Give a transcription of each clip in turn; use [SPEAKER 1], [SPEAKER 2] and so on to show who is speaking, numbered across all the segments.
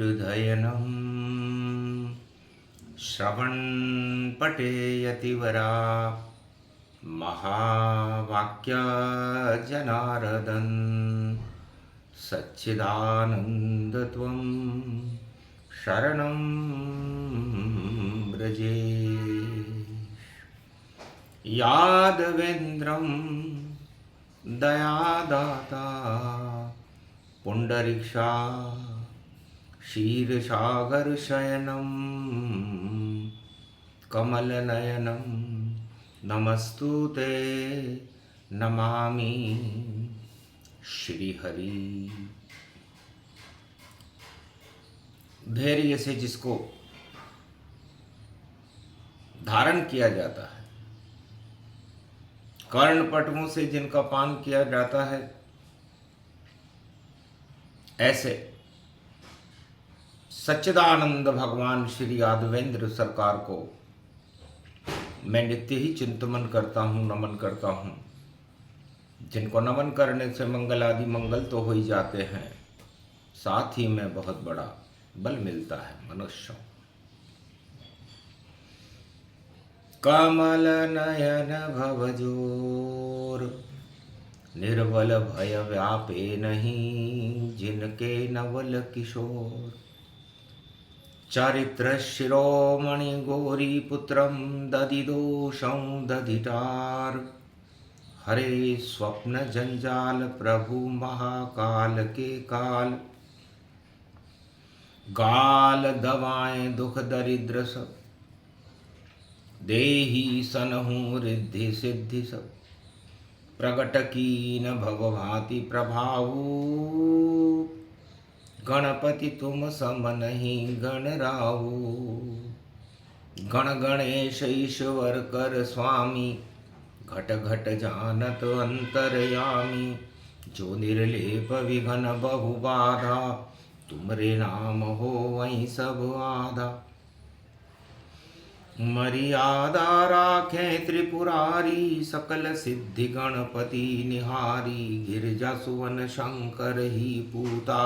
[SPEAKER 1] श्रीहरिर्दयनम् श्रवणपटेयतिवरा महावाक्या जनार्दन सच्चिदानन्दत्वं शरणं व्रजे यादवेन्द्रं दयादाता पुण्डरीक्षा क्षीरसागरशयनं कमलनयनं नमस्तुते नमामि श्रीहरि। धैर्य से जिसको धारण किया जाता है, कर्णपटुओं से जिनका पान किया जाता है, ऐसे सच्चिदानंद भगवान श्री यादवेंद्र सरकार को मैं नित्य ही चिंतन करता हूँ, नमन करता हूँ। जिनको नमन करने से मंगल आदि मंगल तो हो ही जाते हैं, साथ ही में बहुत बड़ा बल मिलता है मनुष्यों। कमल नयन भवजोर निर्बल भय व्यापे नहीं, जिनके नवल किशोर चरित्र शिरोमणि गौरी पुत्रम दधिदोषं दधिटार। हरे स्वप्न जंजाल प्रभु महाकाल के काल, गाल दवाएं दुख दरिद्र सब, देही सनहु रिद्धि सिद्धि सब। प्रगट कीन भव भांति प्रभाऊ, गणपति तुम सम नहीं गणराऊ। गण गणेश ईश्वर कर स्वामी, घट घट जानत अंतरयामी। जो निर्लेप विघन बहु बाधा, तुमरे नाम हो वहीं सब आधा। मर्यादा राखे त्रिपुरारी, सकल सिद्धि गणपति निहारी। गिरजा सुवन शंकर ही पूता,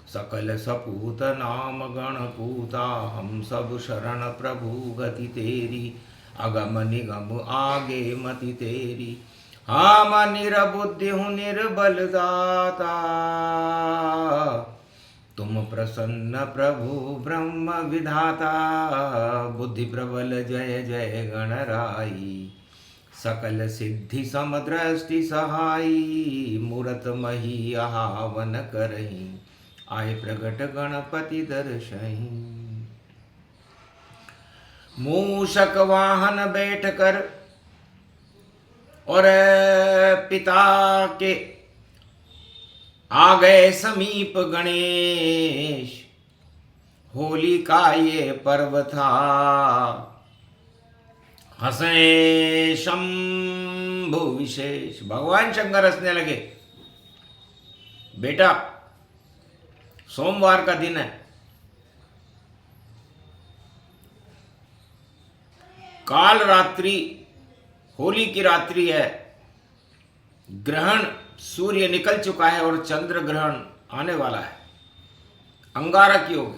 [SPEAKER 1] सकल सपूत नाम गणपूता। हम सब शरण प्रभु गति तेरी, अगम निगम आगे मति तेरी। हम निरबुद्धि हूँ निर्बल दाता, तुम प्रसन्न प्रभु ब्रह्म विधाता। बुद्धि प्रबल जय जय गणराई, सकल सिद्धि समदृष्टि सहाई। मूरत मही आहावन करही, आए प्रगट गणपति दर्शहीं। मूषक वाहन बैठ कर और पिता के आ गए समीप गणेश। होली का ये पर्व था, हंसे शंभु विशेष। भगवान शंकर हंसने लगे। बेटा, सोमवार का दिन है, काल रात्रि होली की रात्रि है। ग्रहण सूर्य निकल चुका है और चंद्र ग्रहण आने वाला है। अंगारक योग।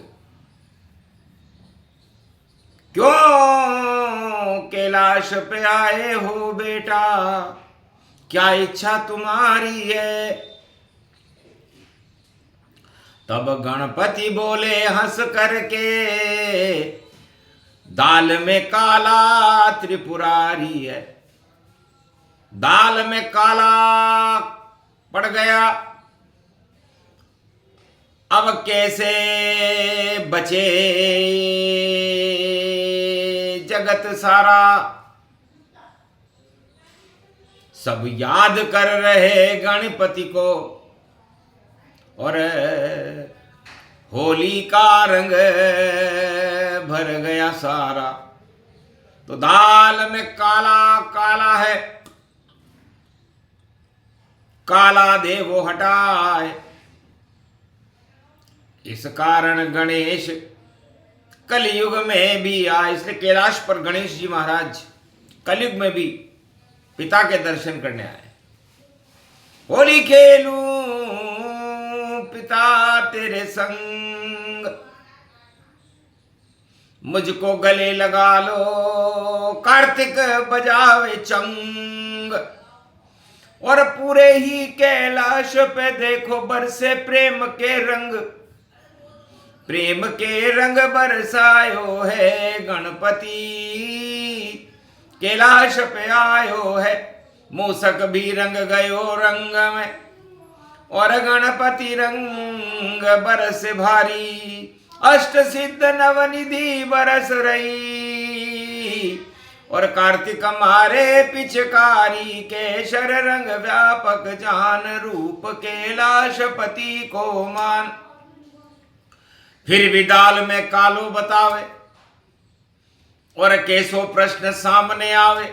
[SPEAKER 1] क्यों कैलाश पे आए हो बेटा, क्या इच्छा तुम्हारी है? तब गणपति बोले हंस करके, दाल में काला त्रिपुरारी है। दाल में काला पड़ गया, अब कैसे बचे जगत सारा। सब याद कर रहे गणपति को, और होली का रंग भर गया सारा। तो दाल में काला काला है, काला दे वो हटाए। इस कारण गणेश कलयुग में भी आए। इसलिए कैलाश पर गणेश जी महाराज कलयुग में भी पिता के दर्शन करने आए। होली खेलूं पिता तेरे संग, मुझको गले लगा लो, कार्तिक बजावे चंग। और पूरे ही कैलाश पे देखो बरसे प्रेम के रंग, प्रेम के रंग बरसायो है गणपति, कैलाश पे आयो है। मूसक भी रंग गयो रंग में, और गणपति रंग बरस भारी। अष्ट सिद्ध नवनिधि बरस रही, और कार्तिक मारे पिचकारी। केशर रंग व्यापक जान, रूप कैलाशपति को मान। फिर भी दाल में कालो बतावे, और केसो प्रश्न सामने आवे।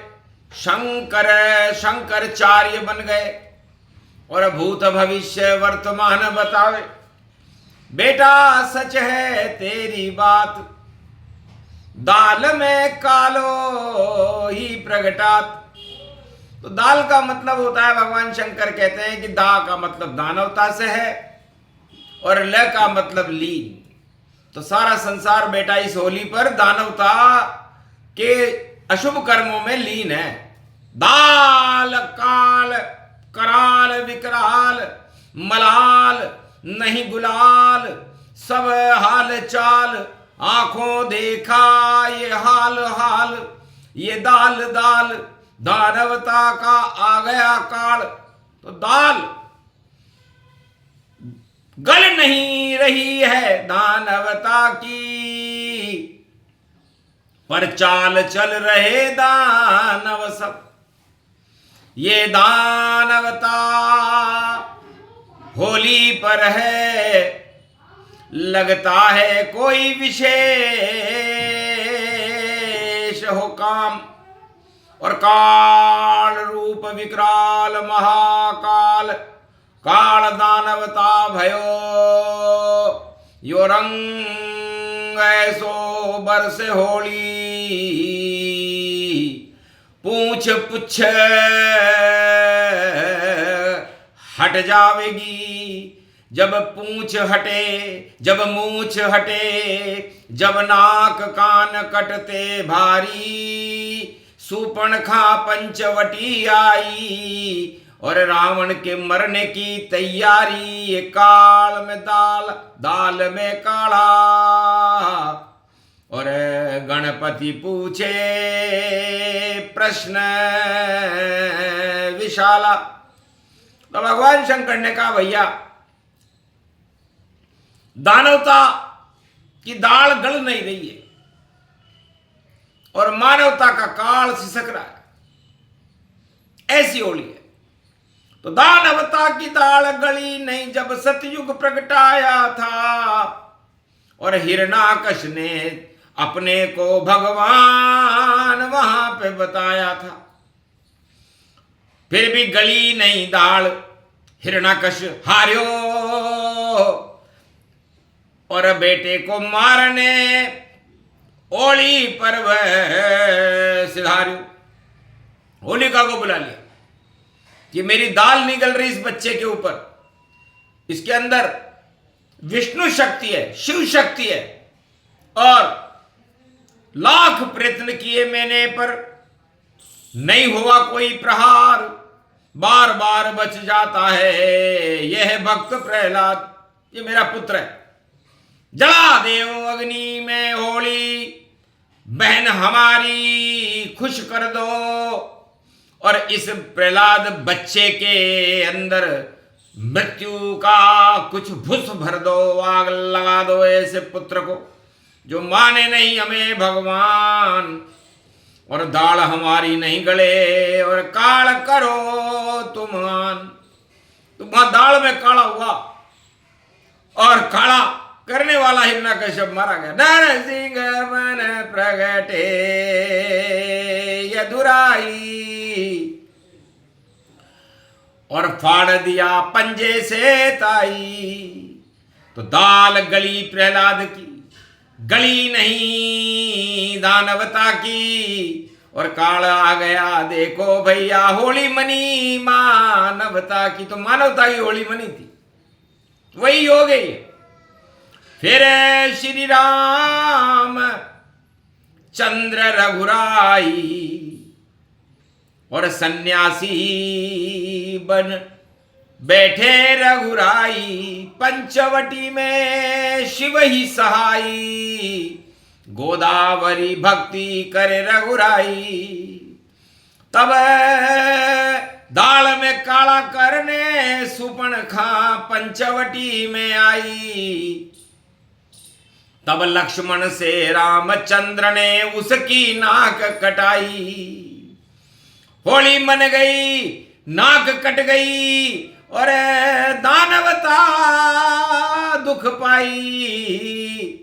[SPEAKER 1] शंकराचार्य बन गए, और भूत भविष्य वर्तमान बतावे। बेटा सच है तेरी बात, दाल में कालो ही प्रगटात। तो दाल का मतलब होता है, भगवान शंकर कहते हैं कि दा का मतलब दानवता से है, और ल का मतलब लीन। तो सारा संसार बेटा इस होली पर दानवता के अशुभ कर्मों में लीन है। दाल काल कराल विकराल, मलाल नहीं गुलाल, सब हाल चाल आंखों देखा ये हाल हाल। ये दाल दाल दानवता का आ गया काल। तो दाल गल नहीं रही है दानवता की, पर चाल चल रहे दानव सब। ये दानवता होली पर है, लगता है कोई विशेष हो काम। और काल रूप विकराल महाकाल, काल दानवता भयो। यो रंग ऐसो बरस होली, पूछ पुछ हट जावेगी। जब पूछ हटे, जब मूछ हटे, जब नाक कान कटते भारी। सूर्पणखा पंचवटी आई, और रावण के मरने की तैयारी। ये काल में दाल, दाल में काढ़ा। और गणपति पूछे प्रश्न विशाला। तो भगवान शंकर ने कहा भैया, दानवता की दाल गल नहीं रही है, और मानवता का काल सिसक रहा है, ऐसी होली है। तो दानवता की दाल गली नहीं जब सतयुग प्रगटाया था, और हिरणाकश ने अपने को भगवान वहां पे बताया था। फिर भी गली नहीं दाल, हिरणाकश हार्यो, और बेटे को मारने होली पर्व सिधार्यो। होलिका को बुला लिया कि मेरी दाल निकल रही इस बच्चे के ऊपर, इसके अंदर विष्णु शक्ति है, शिव शक्ति है, और लाख प्रयत्न किए मैंने पर नहीं हुआ कोई प्रहार, बार बार बच जाता है यह भक्त प्रहलाद। ये मेरा पुत्र है, जला देव अग्नि में होली, बहन हमारी खुश कर दो। और इस प्रहलाद बच्चे के अंदर मृत्यु का कुछ भुस भर दो, आग लगा दो ऐसे पुत्र को जो माने नहीं हमें भगवान, और दाल हमारी नहीं गले, और काल करो तुमान। तुम्हारा दाल में काला हुआ, और काला करने वाला हिरण्यकश्यप मारा गया। नरसिंह मन प्रगटे यदुराई, और फाड़ दिया पंजे से ताई। तो दाल गली प्रहलाद की, गली नहीं दानवता की, और काल आ गया देखो भैया होली मनी मानवता की। तो मानवता की होली मनी थी, वही हो गई है। फिर श्री राम चंद्र रघुराई। और सन्यासी बन बैठे रघुराई, पंचवटी में शिव ही सहाई। गोदावरी भक्ति करे रघुराई, तब दाल में काला करने सुपनखा पंचवटी में आई। तब लक्ष्मण से रामचंद्र ने उसकी नाक कटाई। होली मन गई, नाक कट गई, और दानवता दुख पाई।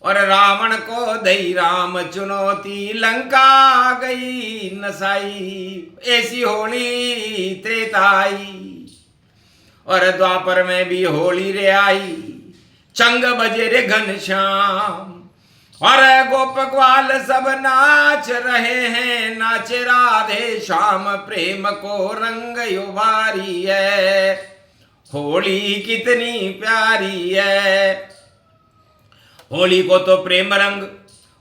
[SPEAKER 1] और रावण को दई राम चुनौती, लंका गई नसाई। ऐसी होली त्रेता आई, और द्वापर में भी होली रे आई। चंग बजे रे घनश्याम, और गोप ग्वाल सब नाच रहे हैं। नाचे राधे श्याम, प्रेम को रंग युवारी है। होली कितनी प्यारी है। होली को तो प्रेम रंग,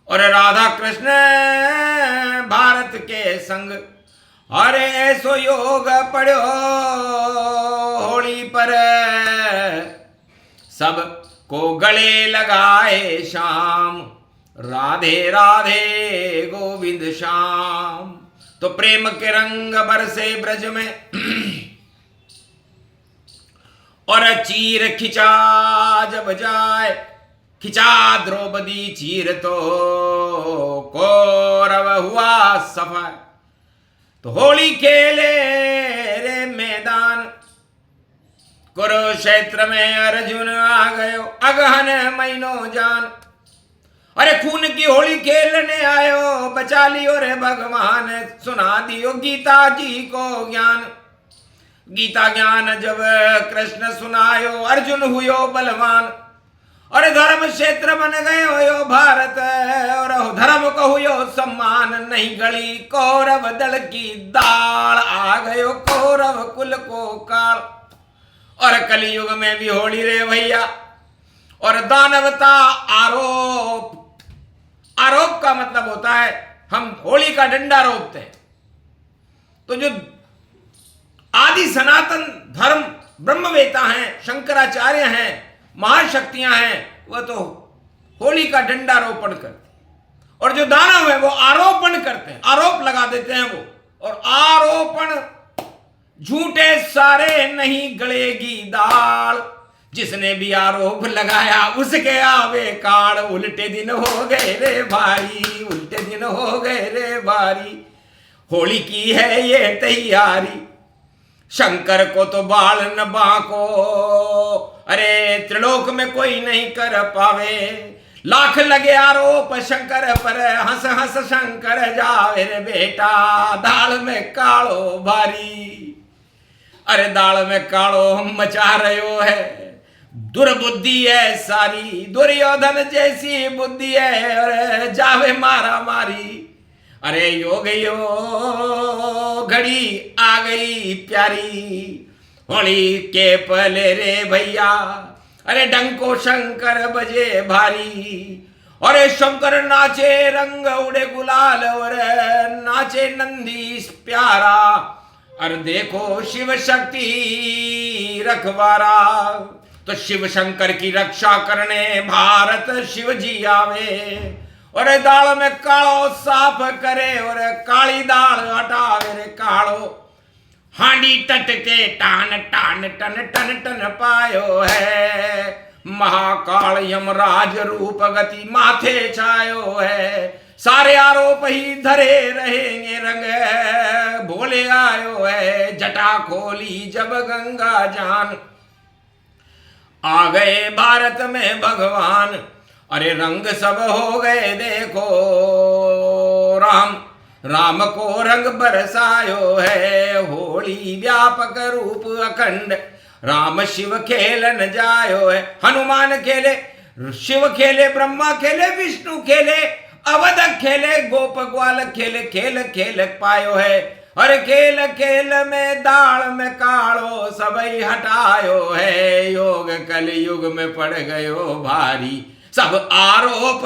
[SPEAKER 1] और राधा कृष्ण भारत के संग। अरे ऐसो योग पढ़ो होली पर, सब को गले लगाए श्याम। राधे राधे गोविंद श्याम। तो प्रेम के रंग बरसे ब्रज में, और चीर खिंचा जब जाए। खिंचा द्रौपदी चीर तो कौरव हुआ सफा। तो होली खेले रे मैदान, कुरुक्षेत्र में अर्जुन आ गयो, अगहन महीनो जान। अरे खून की होली खेलने आयो, बचा लियो रे भगवान। सुना दियो गीता जी को ज्ञान। गीता ज्ञान जब कृष्ण सुनायो, अर्जुन हुयो बलवान। और धर्म क्षेत्र बन गयो यो भारत, और धर्म को हुयो सम्मान। नहीं गली कौरव दल की दाल, आ गयो कौरव कुल को काल। और कलयुग में भी होली रे भैया, और दानवता आरोप। आरोप का मतलब होता है हम होली का डंडा रोपते हैं। तो जो आदि सनातन धर्म ब्रह्मवेता हैं, शंकराचार्य हैं, महाशक्तियां हैं, वह तो होली का डंडा रोपण करते हैं। और जो दानव है वो आरोपण करते हैं, आरोप लगा देते हैं वो। और आरोपण झूठे सारे नहीं गलेगी दाल। जिसने भी आरोप लगाया उसके आवे काल। उल्टे दिन हो गए रे भारी, उल्टे दिन हो गए रे भारी। होली की है ये तैयारी, शंकर को तो बाल न बांको। अरे त्रिलोक में कोई नहीं कर पावे। लाख लगे आरोप शंकर पर, हंस हंस शंकर जावे रे बेटा। दाल में कालो भारी, अरे दाल में कालो हम मचा रहे है। दुर्बुद्धि है सारी, दुर्योधन जैसी बुद्धि है, और जावे मारा मारी। अरे योग यो घड़ी आ गई प्यारी, होली के पले रे भैया। अरे डंको शंकर बजे भारी, अरे शंकर नाचे रंग उड़े गुलाल, और नाचे नंदी प्यारा। अरे देखो शिव शक्ति रखवारा। तो शिव शंकर की रक्षा करने भारत शिव जी आवे। और दाल में कालो साफ करे, और काली दाल हटावे रे कालो। हांडी टट के टान टान टन टन टन पायो है। महाकाल यमराज रूप गति माथे छायो है। सारे आरोप ही धरे रहेंगे रंग, भोले आयो है। जटा खोली जब गंगा जान, आ गए भारत में भगवान। अरे रंग सब हो गए देखो, राम राम को रंग बरसायो है। होली व्यापक रूप अखंड, राम शिव खेलन जायो है। हनुमान खेले, शिव खेले, ब्रह्मा खेले, विष्णु खेले, अवध खेले, गोप ग्वाल खेले। खेल खेल पायो है। अरे खेल खेल में दाल में कालो सबई हटायो है। योग कल युग में पड़ गयो भारी, सब आरोप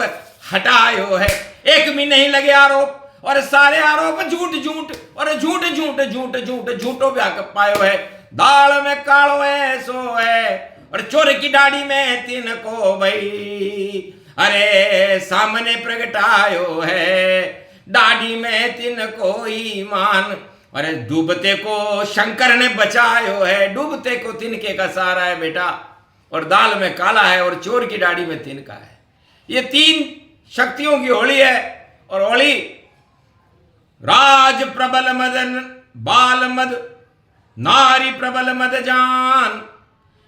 [SPEAKER 1] हटायो है। एक भी नहीं लगे आरोप, और सारे आरोप झूठ झूठ, और झूठ झूठ झूठ झूठ झूठो व्याक पायो है। दाल में कालो है सो है, और चोर की दाढ़ी में तिनको भई, अरे सामने प्रगटायो है, दाढ़ी में तिनको ईमान। अरे डूबते को शंकर ने बचायो है, डूबते को तिनके का सहारा है बेटा, और दाल में काला है और चोर की दाढ़ी में तिनका है। ये तीन शक्तियों की होली है। और होली राज प्रबल मदन बाल मद, नारी प्रबल मद जान,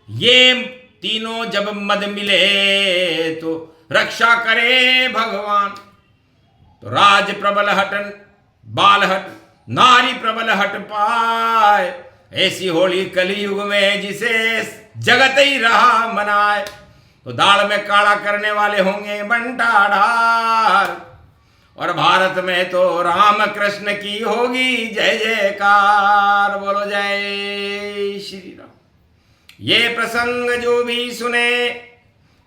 [SPEAKER 1] ये तीनों जब मद मिले तो रक्षा करे भगवान। तो राज प्रबल हटन बाल हट, नारी प्रबल हट पाए, ऐसी होली कलयुग में जिसे जगत ही रहा मनाए। तो दाल में काला करने वाले होंगे बंटाढार, और भारत में तो राम कृष्ण की होगी जय जयकार। बोलो जय श्री राम। ये प्रसंग जो भी सुने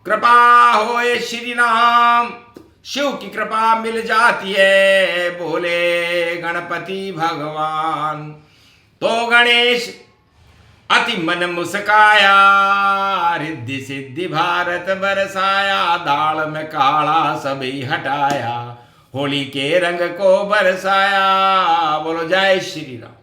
[SPEAKER 1] कृपा होए श्री राम, शिव की कृपा मिल जाती है, बोले गणपति भगवान। तो गणेश अति मन मुस्काया, रिद्धि सिद्धि भारत बरसाया, दाल में काला सभी हटाया, होली के रंग को बरसाया। बोलो जय श्री राम।